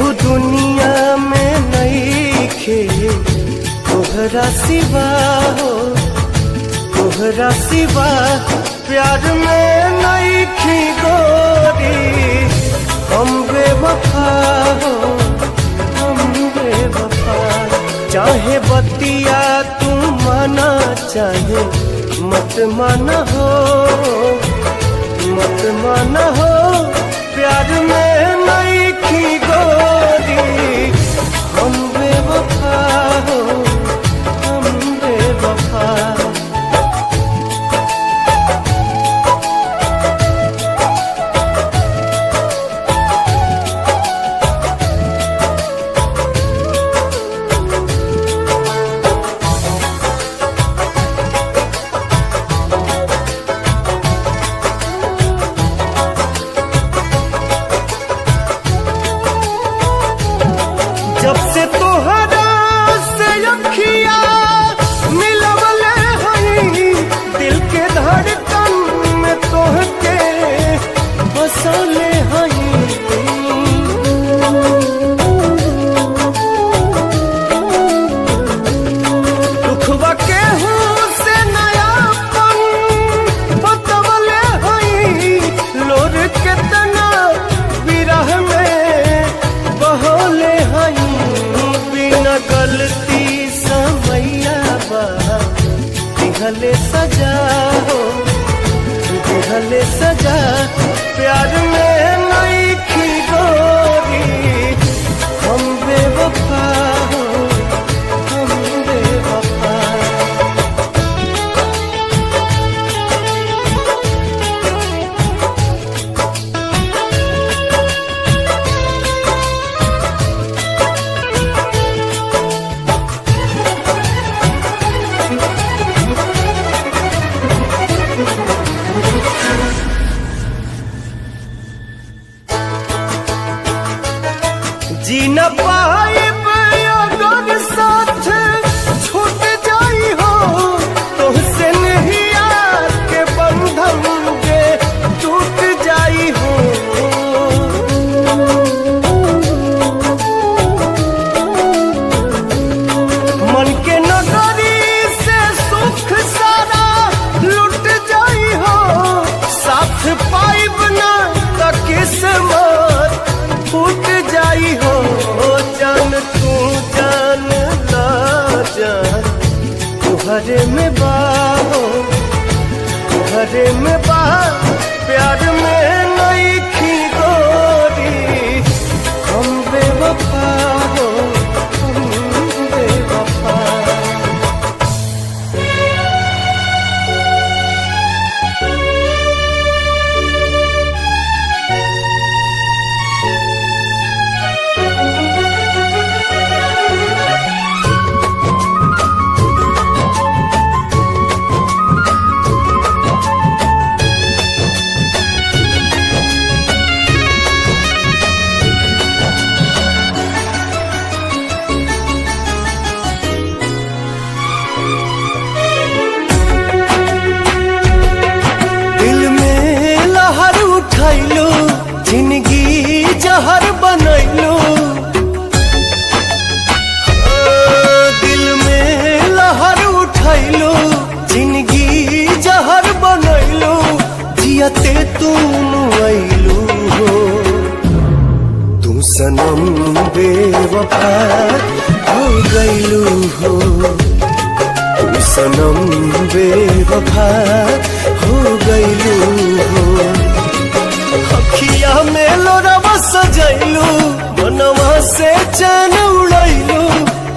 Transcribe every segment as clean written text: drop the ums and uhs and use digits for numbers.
केहू दुनिया में नइखे तोहरा सिवा हो, तोहरा सिवा प्यार में नइखी गोरी। हम बेवफा हो, हम बेवफा। चाहे बतिया तू माना, चाहे मत माना हो, मत माना हो। प्यार में नइखी गोरी। हम बेवफा हो, हम बेवफा। जब से तोहरा से अखिया मिलवले हई, दिल के धड़कन में तोहके बसले हई। दुखवा केहू से नयापन बतवले हई, लोर केतना विरह में बहोले हई। बिना गलती समैया बा दिहले सजा हो, दिहले सजा। प्यार में नइखी गोरी। हम बेवफा हो, हम बेवफा। जी न पाइब अगर साथ छूट जाई हो, तुहसे नहीं यार के बंधन के टूट जाई हो। मन के नगरी से सुख सारा लुट जाई हो। साथ पाइब ना त किस्मत फूट जाई हो। जान तू जान ला जान, तुहरे में बा हो, तुहरे में बा। प्यार में नइखी गोरी। हम बेवफा हो, हम बेवफा। उठैलू जिंदगी जहर बनैलू। दिल में लहर उठैलू, जिंदगी जहर बनैलू। जियते तू मुआइलू हो, तू सनम बेवफा हो गइलू हो, तू सनम बेवफा हो गइलू हो। अखिया में लोरवा सजैलू, मनवा से चैन उड़ैलू।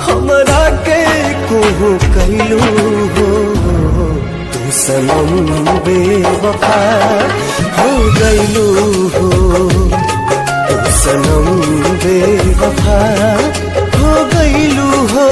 हमरा के कोहू कैलू हो, तू सनम बेवफा हो गइलू हो, तू सनम बेवफा हो गइलू हो।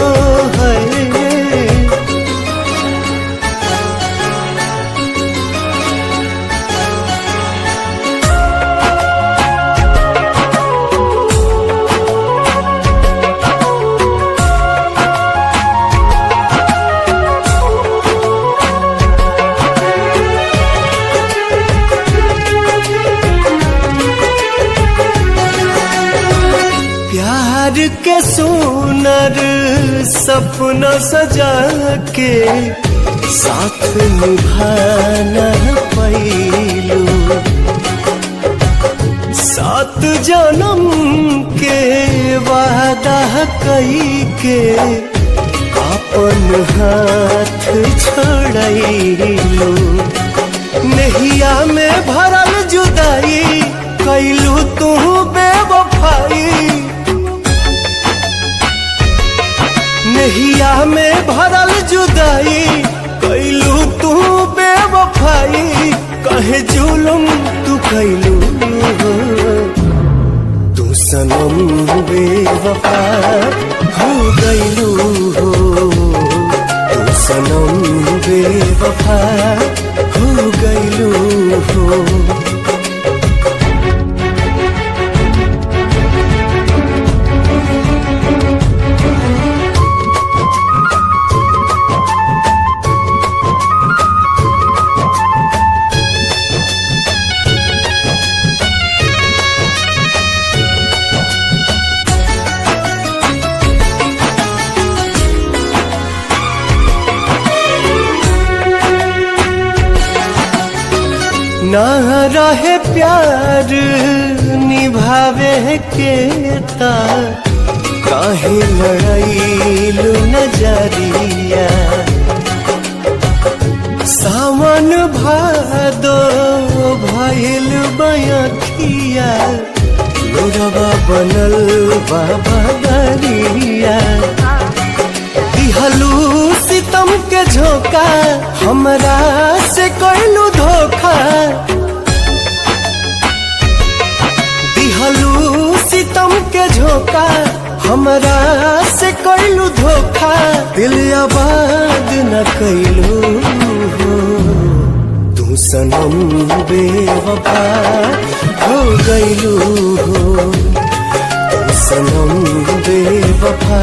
सपना सजा के साथ निभाना पैलू, 7 जन्म के वादा कई के अपन हाथ छोड़लू। नहिया में भरल जुदाई कैलू तू बेवफाई, नहिया में भरल जुदाई कैलू तू बेवफाई। कहे जुलुम तू कैलू तू सनम बेवफा हो गईलू हो, तू सनम बेवफा हो गईलू हो। ना रहे प्यार निभावे के ता काहे लड़ाईलू नजरिया। सावन भादो भइल बयखिया, लोरवा बनल बाबा गरिया। दिहलू सितम के झोंका हमरा से कैलू धोखा, दिहलू सितम के झोंका हमरा से कैलू धोखा। दिल आबाद न कैलू हो, तू सनम बेवफा हो गईलू हो, तू सनम बेवफा